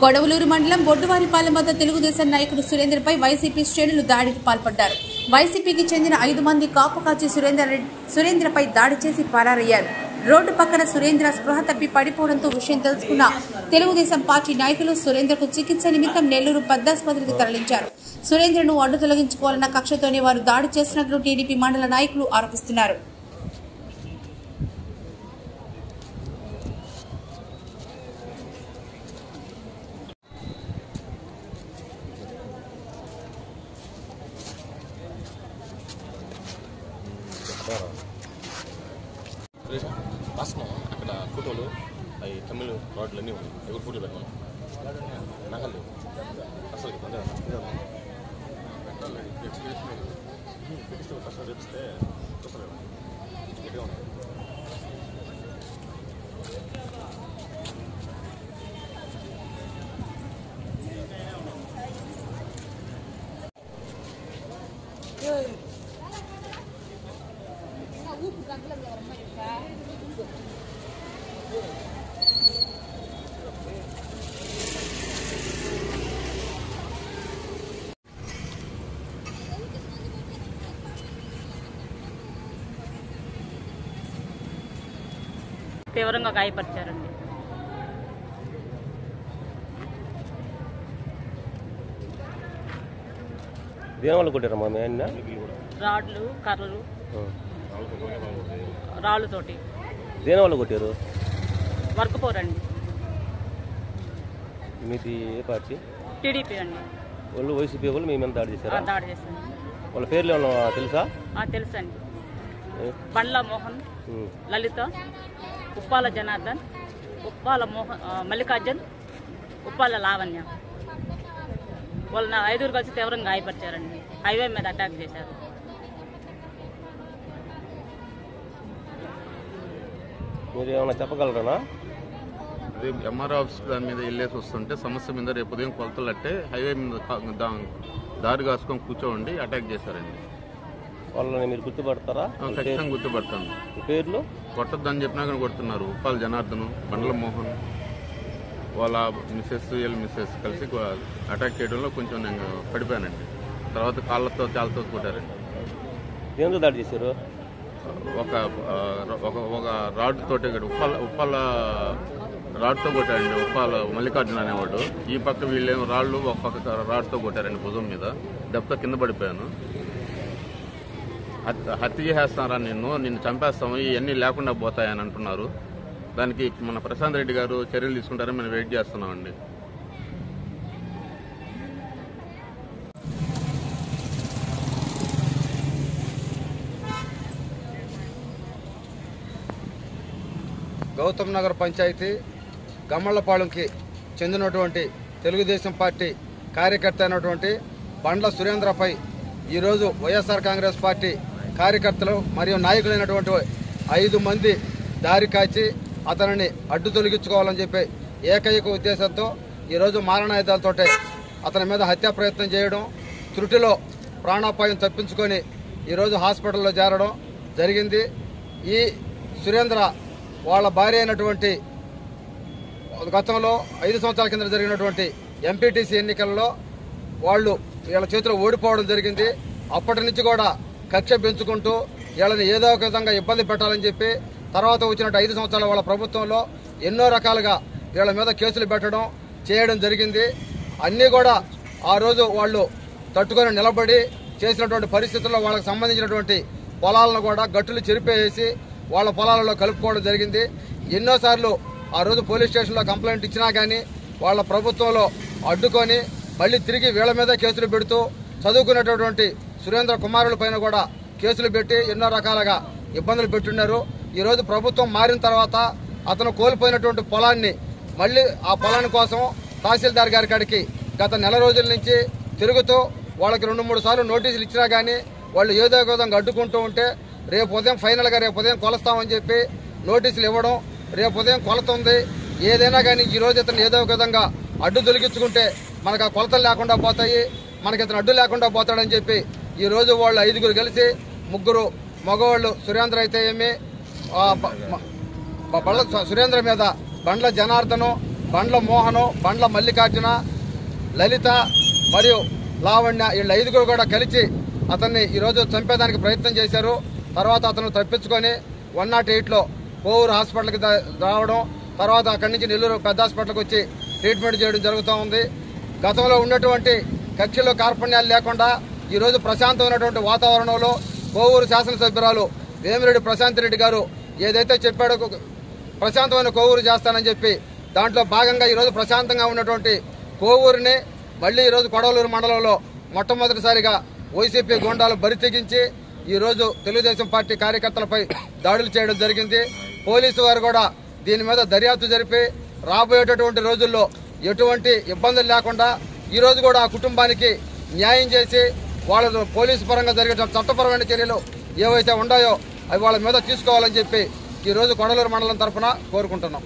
కొడవలూరు మండలం బొడ్డువారిపాలెం వద్ద తెలుగుదేశం నాయకుడు సురేంద్రపై వైసీపీ శ్రేణులు దాడికి పాల్పడ్డారు. వైసీపీకి చెందిన 5 మంది కాపు కాచి సురేంద్రపై దాడి చేసి పరారయ్యారు. రోడ్డు పక్కన సురేంద్ర స్పృహ తప్పి పడిపోవడంతో విషయం తెలుసుకున్న తెలుగుదేశం పార్టీ నాయకులు సురేంద్రకు చికిత్స నిమిత్తం నెల్లూరు పెద్దాసుపత్రికి తరలించారు. సురేంద్రను అడ్డు తొలగించుకోవాలన్న కక్షతోనే వారు దాడి చేసినట్లు టీడీపీ మండల నాయకులు ఆరోపిస్తున్నారు. అక్కడ ఫోటోలు అవి తమిళ రోడ్లు అన్నీ ఉన్నాయి. ఎవరు ఫోటోలు పెట్టాను నగలు అసలు కష్టం చేపిస్తే గట్టిగా ఉంటుంది. తీవ్రంగా గాయపరిచారండి. దేనివల్ల కొట్టారమ్మా మీ ఆయన? రాడ్లు, కర్రలు, రాళ్ళతోటి. దేనివల్ల కొట్టారు? వర్క్ పోరండి. మీది ఏ పార్టీ? టీడీపీ అండి. వాళ్ళు వైసీపీ వాళ్ళు మీ మీద దాడి చేశారా? దాడి చేశాను. వాళ్ళ పేర్లు ఏమన్నా తెలుసా? తెలుసండి. బండ్ల మోహన్, లలిత, ఉప్పాల జనార్దన్, ఉప్పాల మల్లికార్జున్, ఉప్పాల లావణ్య. వాళ్ళు 5 కలిసి తీవ్రంగా గాయపరిచారండి. హైవే మీద అటాక్ చేశారు. మీరు ఏమైనా చెప్పగలరా? ఎంఆర్ఓ ఆఫీస్ దాని మీద వెళ్ళేసి వస్తుంటే సమస్య మీద రేపు ఉదయం కొలతలట్టే హైవే మీద దారి కాసుకొని కూర్చోండి అటాక్ చేశారండి. వాళ్ళని మీరు గుర్తుపడతారా? ఖచ్చితంగా గుర్తుపడతాను. పేర్లు కొట్టద్దని చెప్పినా కానీ కొడుతున్నారు. ఉప్పాల జనార్దన్, బండ్ల మోహన్, వాళ్ళ మిస్సెస్ కలిసి అటాక్ చేయడంలో కొంచెం నేను పడిపోయానండి. తర్వాత కాళ్ళతో చాలతో కొట్టారండి. దేంతో దాడి చేశారు? ఒక రాడ్ తోటి ఉప్పాల రాడ్తో కొట్టారండి. ఉప్పాల మల్లికార్జున అనేవాడు. ఈ పక్క వీళ్ళేమో రాళ్ళు ఒక పక్క రాడ్తో కొట్టారండి భుజం మీద. దెబ్బతో కింద పడిపోయాను. హత్య చేసేస్తారా, నిన్ను చంపేస్తాము, ఇవన్నీ లేకుండా పోతాయని అంటున్నారు. దానికి మన ప్రశాంత్ రెడ్డి గారు చర్యలు తీసుకుంటారని మేము వెయిట్ చేస్తున్నామండి. గౌతమ్ నగర్ పంచాయతీ గమ్మళ్లపాలెంకి చెందినటువంటి తెలుగుదేశం పార్టీ కార్యకర్త అయినటువంటి బండ్ల సురేంద్రపై ఈరోజు వైఎస్ఆర్ కాంగ్రెస్ పార్టీ కార్యకర్తలు మరియు నాయకులైనటువంటి 5 మంది దారి కాచి అతనిని అడ్డు తొలగించుకోవాలని చెప్పి ఏకైక ఉద్దేశంతో ఈరోజు మారణాయుధాలతో అతని మీద హత్యా ప్రయత్నం చేయడం, త్రుటిలో ప్రాణాపాయం తప్పించుకొని ఈరోజు హాస్పిటల్లో చేరడం జరిగింది. ఈ సురేంద్ర వాళ్ళ భార్య అయినటువంటి గతంలో 5 సంవత్సరాల కింద జరిగినటువంటి ఎంపీటీసీ ఎన్నికల్లో వీళ్ళ చేతిలో ఓడిపోవడం జరిగింది. అప్పటి నుంచి కూడా కక్ష పెంచుకుంటూ వీళ్ళని ఏదో ఒక విధంగా ఇబ్బంది పెట్టాలని చెప్పి తర్వాత వచ్చినట్టు 5 సంవత్సరాల వాళ్ళ ప్రభుత్వంలో ఎన్నో రకాలుగా వీళ్ళ మీద కేసులు పెట్టడం చేయడం జరిగింది. అన్నీ కూడా ఆ రోజు వాళ్ళు తట్టుకొని నిలబడి చేసినటువంటి పరిస్థితుల్లో వాళ్ళకి సంబంధించినటువంటి పొలాలను కూడా గట్టులు చెరిపేసి వాళ్ళ పొలాలలో కలుపుకోవడం జరిగింది. ఎన్నోసార్లు ఆ రోజు పోలీస్ స్టేషన్లో కంప్లైంట్ ఇచ్చినా కానీ వాళ్ళ ప్రభుత్వంలో అడ్డుకొని మళ్ళీ తిరిగి వీళ్ళ మీద కేసులు పెడుతూ చదువుకునేటటువంటి సురేంద్ర కుమారుల పైన కూడా కేసులు పెట్టి ఎన్నో రకాలుగా ఇబ్బందులు పెట్టున్నారు. ఈరోజు ప్రభుత్వం మారిన తర్వాత అతను కోల్పోయినటువంటి పొలాన్ని మళ్ళీ ఆ పొలాన్ని కోసం తహసీల్దార్ గారి కాడికి గత నెల రోజుల నుంచి తిరుగుతూ వాళ్ళకి 2-3 సార్లు నోటీసులు ఇచ్చినా కానీ వాళ్ళు ఏదో ఒక విధంగా అడ్డుకుంటూ ఉంటే రేపు ఉదయం ఫైనల్గా రేపు ఉదయం కొలుస్తామని చెప్పి నోటీసులు ఇవ్వడం, రేపు ఉదయం కొలత ఉంది ఏదైనా కానీ ఈరోజు ఇతను ఏదో ఒక విధంగా అడ్డు తొలగించుకుంటే మనకు ఆ కొలతలు లేకుండా పోతాయి, మనకి ఇతను అడ్డు లేకుండా పోతాడని చెప్పి ఈరోజు వాళ్ళు 5 కలిసి 3 మగవాళ్ళు సురేంద్ర అయితే ఏమి సురేంద్ర మీద బండ్ల జనార్దను బండ్ల మోహను, బండ్ల మల్లికార్జున, లలిత మరియు లావణ్య వీళ్ళ 5గురు కూడా కలిసి అతన్ని ఈరోజు చంపేదానికి ప్రయత్నం చేశారు. తర్వాత అతను తప్పించుకొని 108లో కోవూరు హాస్పిటల్కి రావడం, తర్వాత అక్కడి నుంచి నెల్లూరు పెద్ద హాస్పిటల్కి వచ్చి ట్రీట్మెంట్ చేయడం జరుగుతూ ఉంది. గతంలో ఉన్నటువంటి కక్షలు కార్పణ్యాలు లేకుండా ఈరోజు ప్రశాంతమైనటువంటి వాతావరణంలో కోవూరు శాసనసభ్యురాలు వేమిరెడ్డి ప్రశాంత్ రెడ్డి గారు ఏదైతే చెప్పాడో ప్రశాంతమైన కోవూరు చేస్తానని చెప్పి దాంట్లో భాగంగా ఈరోజు ప్రశాంతంగా ఉన్నటువంటి కోవూరుని మళ్లీ ఈరోజు కొడవలూరు మండలంలో మొట్టమొదటిసారిగా వైసీపీ గూండాలు బరితెగించి ఈరోజు తెలుగుదేశం పార్టీ కార్యకర్తలపై దాడులు చేయడం జరిగింది. పోలీసు వారు కూడా దీని మీద దర్యాప్తు జరిపి రాబోయేటటువంటి రోజుల్లో ఎటువంటి ఇబ్బందులు లేకుండా ఈరోజు కూడా ఆ కుటుంబానికి న్యాయం చేసి వాళ్ళ పోలీసు పరంగా జరిగే చట్టపరమైన చర్యలు ఏవైతే ఉన్నాయో అవి వాళ్ళ మీద తీసుకోవాలని చెప్పి ఈరోజు కొడవలూరు మండలం తరఫున కోరుకుంటున్నాం.